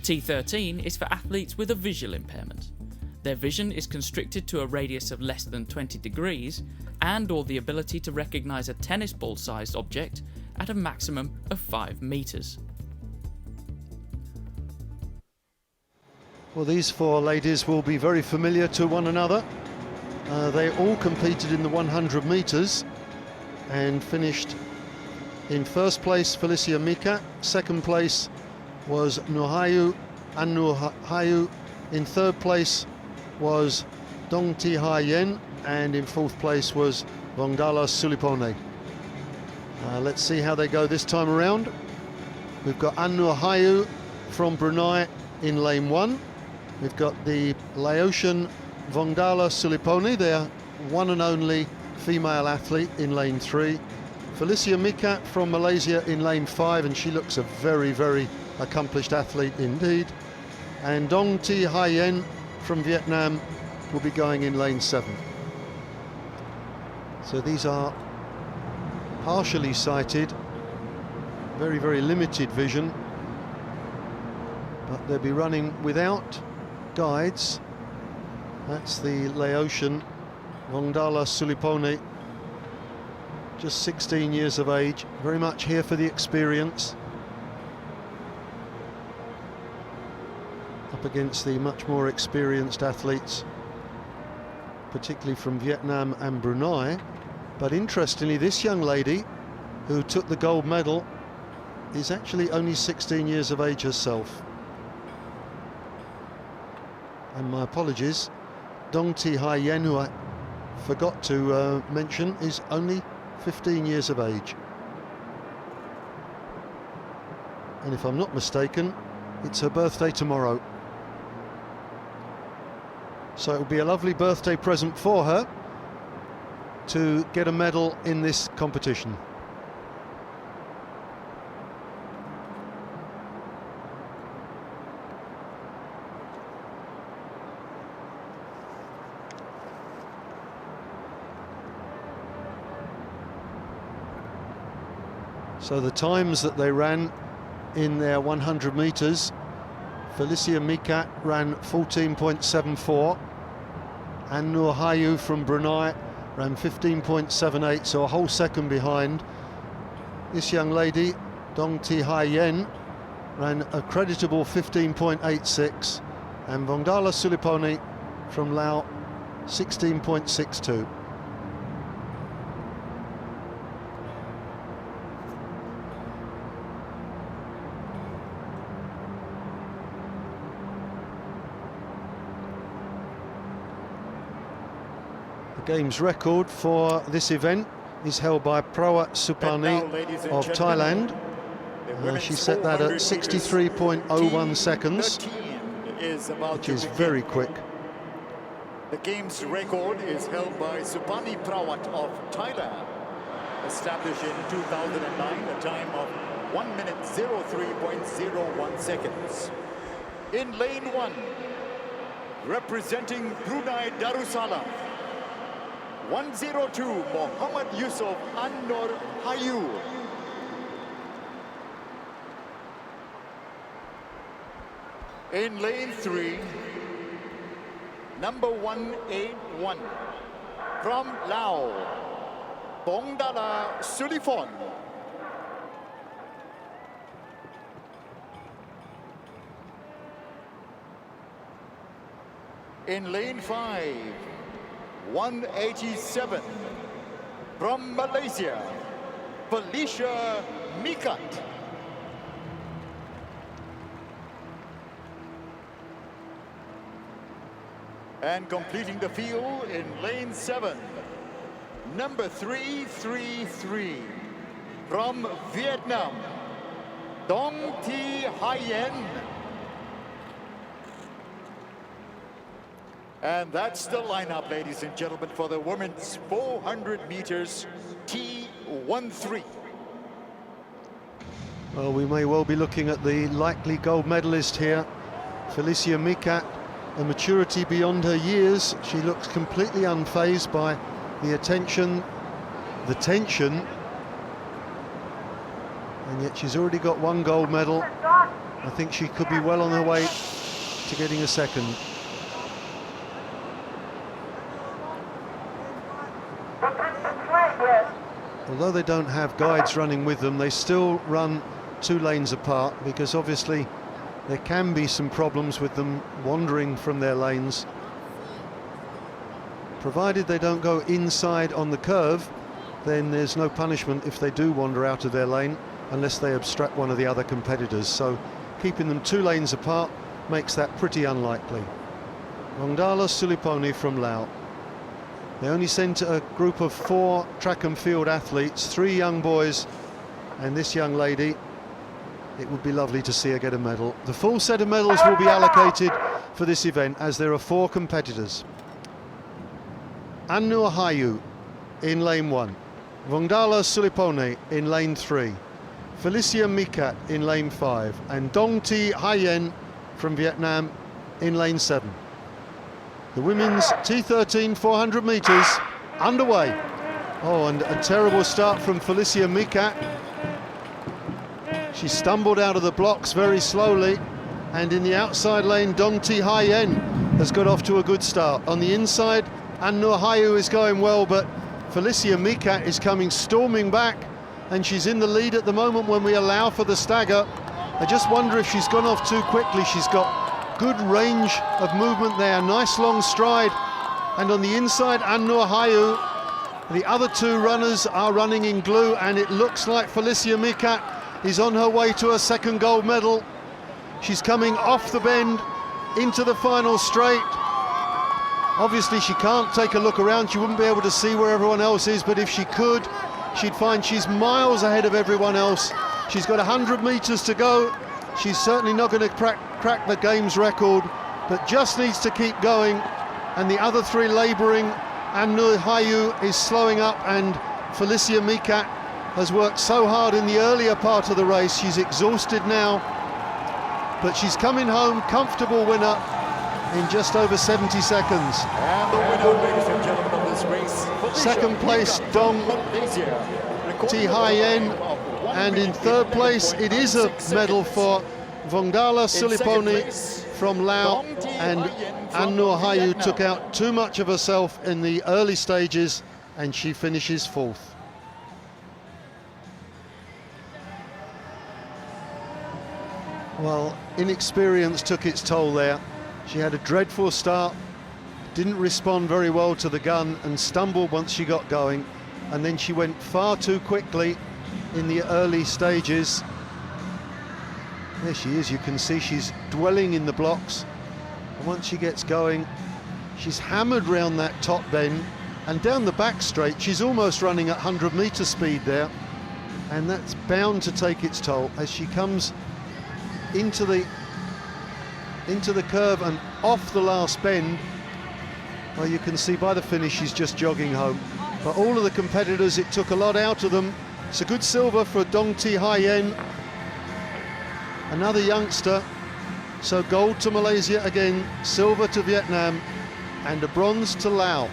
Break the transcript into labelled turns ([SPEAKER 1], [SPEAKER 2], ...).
[SPEAKER 1] T13 is for athletes with a visual impairment. Their vision is constricted to a radius of less than 20 degrees and/or the ability to recognise a tennis ball-sized object at a maximum of 5 metres.
[SPEAKER 2] Well, these four ladies will be very familiar to one another. They all competed in the 100 metres and finished in first place Felicia Mika, second place was Nuhayu Annuhayu, in third place was Dong Thi Hai Yen, and in fourth place was Vongdala Sulipone. Let's see how they go this time around. We've got Annuhayu from Brunei in lane 1. We've got the Laotian Vongdala Sulipone, their one and only female athlete, in lane 3. Felicia Mika from Malaysia in lane 5, and she looks a very, very accomplished athlete indeed. And Dong Thi Hai Yen from Vietnam will be going in lane 7. So these are partially sighted, very, very limited vision, but they'll be running without guides. That's the Laotian Vongdala Sulipone, just 16 years of age, very much here for the experience, up against the much more experienced athletes, particularly from Vietnam and Brunei. But interestingly, this young lady who took the gold medal is actually only 16 years of age herself. And my apologies, Dong Thi Hai Yen, who I forgot to mention, is only 15 years of age. And if I'm not mistaken, it's her birthday tomorrow. So it will be a lovely birthday present for her to get a medal in this competition. So the times that they ran in their 100 metres, Felicia Mika ran 14.74, and Nuhayu from Brunei ran 15.78, so a whole second behind. This young lady, Dong Thi Hai Yen, ran a creditable 15.86, and Vongdala Sulipone from Laos 16.62. Games record for this event is held by Prawat Supani of Thailand. She set that at 63.01 seconds, which is very quick.
[SPEAKER 3] The games record is held by Supani Prawat of Thailand, established in 2009, a time of 1 minute 03.01 seconds. In lane 1, representing Brunei Darussalam, 102 Mohammad Yusuf An-Nur Hayu. In lane 3, number 181 from Laos, Vongdala Sulipone. In lane 5, 187 from Malaysia, Felicia Mika. And completing the field in lane 7, number 333 from Vietnam, Dong Thi Hai Yen. And that's the lineup, ladies and gentlemen, for the women's 400 meters T13.
[SPEAKER 2] Well, we may well be looking at the likely gold medalist here, Felicia Mika. A maturity beyond her years. She looks completely unfazed by the attention, the tension, and yet she's already got 1 gold medal. I think she could be well on her way to getting a second. Although they don't have guides running with them, they still run 2 lanes apart, because obviously there can be some problems with them wandering from their lanes. Provided they don't go inside on the curve, then there's no punishment if they do wander out of their lane, unless they obstruct one of the other competitors. So keeping them 2 lanes apart makes that pretty unlikely. Vongdala Suliponi from Laos. They only sent a group of 4 track and field athletes, 3 young boys and this young lady. It would be lovely to see her get a medal. The full set of medals will be allocated for this event, as there are 4 competitors. Annur Hayu in lane 1, Vongdala Suliponi in lane 3, Felicia Mikat in lane 5, and Dong Thi Hayen from Vietnam in lane 7. The women's T13 400 metres underway. Oh, and a terrible start from Felicia Mikat. She stumbled out of the blocks very slowly, and in the outside lane, Dong Thi Hayen has got off to a good start. On the inside, Annur Hayu is going well, but Felicia Mikat is coming storming back, and she's in the lead at the moment when we allow for the stagger. I just wonder if she's gone off too quickly. She's got good range of movement there, nice long stride. And on the inside, Annur Hayu, the other 2 runners are running in glue, and it looks like Felicia Mikat is on her way to a 2nd gold medal. She's coming off the bend into the final straight. Obviously she can't take a look around, she wouldn't be able to see where everyone else is, but if she could, she'd find she's miles ahead of everyone else. She's got 100 metres to go. She's certainly not going to crack the game's record, but just needs to keep going. And the other 3 labouring. Annur Hayu is slowing up, and Felicia Mikat has worked so hard in the earlier part of the race. She's exhausted now, but she's coming home, comfortable winner in just over 70 seconds.
[SPEAKER 3] And the winner, ladies and gentlemen, of this race, Felicia
[SPEAKER 2] 2nd place,
[SPEAKER 3] Mikat
[SPEAKER 2] Dong
[SPEAKER 3] from Malaysia.
[SPEAKER 2] Thi Hayen, and in 3rd place it is a medal for Vongdala Suliponi from Laos, and Annur Hayu took out too much of herself in the early stages, and she finishes 4th. Well, inexperience took its toll there. She had a dreadful start, didn't respond very well to the gun, and stumbled once she got going, and then she went far too quickly in the early stages. There she is, you can see she's dwelling in the blocks, and once she gets going, she's hammered round that top bend, and down the back straight she's almost running at 100-metre speed there, and that's bound to take its toll as she comes into the curve and off the last bend. Well, you can see by the finish she's just jogging home. But all of the competitors, it took a lot out of them. It's a good silver for Dong Thi Hayen, another youngster. So gold to Malaysia again, silver to Vietnam, and a bronze to Laos.